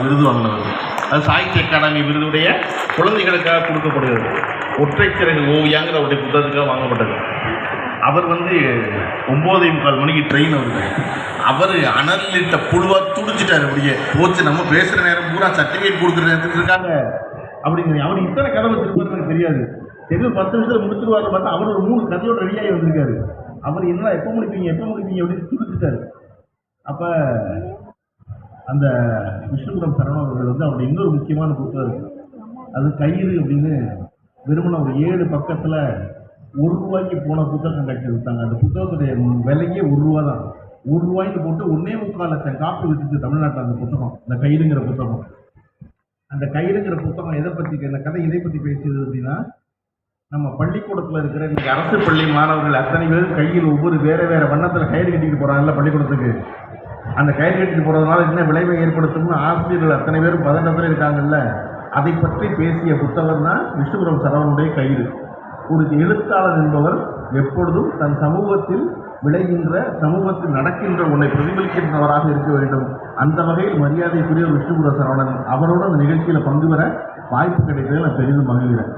விருது வாங்கினவர். அது சாகித்ய அகாடமி விருதுடைய குழந்தைகளுக்காக கொடுக்கப்படுகிறது. ஒற்றை சிறகு ஓவியாங்கிற அவருடைய புத்தகத்துக்காக வாங்கப்பட்டது. அவர் 9:45 மணிக்கு ட்ரெயின் வருது. அவர் அனலிட்ட புழுவாக துடிச்சிட்டார். அப்படியே போச்சு, நம்ம பேசுகிற நேரம் பூரா சர்டிஃபிகேட் கொடுக்குற நேரத்துக்கு இருக்காங்க அப்படிங்கிற. அவர் இத்தனை கதை வச்சிருப்பாரு எனக்கு தெரியாது. சரி 10 நிமிஷத்தில் முடிச்சிருவாரு பார்த்தா அவர் ஒரு 3 கதையோட ரெடியாகி வந்திருக்காரு. அவர் என்ன எப்போ முடிப்பீங்க அப்படின்னு துடிச்சிட்டாரு. அப்போ அந்த விஷ்ணுபுரம் சரவணன் அவர்கள் அவருடைய இன்னொரு முக்கியமான புத்தகம் இருக்குது. அது கயிறு அப்படின்னு வெறுமன ஒரு 7 பக்கத்தில் ₹1 போன புத்தகம் கட்டி விட்டாங்க. அந்த புத்தகத்துடைய விலையே ₹1 தான். ₹1 போட்டு 1.25 லட்சம் காப்பி விட்டுச்சு தமிழ்நாட்டில் அந்த புத்தகம், இந்த கயிறுங்கிற புத்தகம். அந்த கயிறுங்கிற புத்தகம் எதை பற்றி, இந்த கதை எதை பற்றி பேசியது அப்படின்னா, நம்ம பள்ளிக்கூடத்தில் இருக்கிற இன்றைக்கி அரசு பள்ளி மாணவர்கள் அத்தனை பேரும் கையில் ஒவ்வொரு வேறு வண்ணத்தில் கயிறு கட்டிக்கிட்டு போகிறாங்கல்ல பள்ளிக்கூடத்துக்கு. அந்த கயிறு கட்டிட்டு போகிறதுனால என்ன விளைவை ஏற்படுத்தும்னு ஆசிரியர்கள் அத்தனை பேரும் பதட்டத்தில் இருக்காங்கல்ல. அதை பற்றி பேசிய புத்தகம் தான் விஷ்ணுபுரம் சரவணனுடைய கயிறு. ஒரு எழுத்தாளர் என்பவர் எப்பொழுதும் தன் சமூகத்தில் விளைகின்ற, சமூகத்தில் நடக்கின்ற ஒன்றை பிரதிபலிக்கின்றவராக இருக்க வேண்டும். அந்த வகையில் மரியாதைக்குரிய விஷ்ணுபுரம் சரவணன் அவரோட அந்த நிகழ்ச்சியில் பங்கு பெற வாய்ப்பு கிடைத்ததில் நான் பெரிதும் மகிழ்கிறேன்.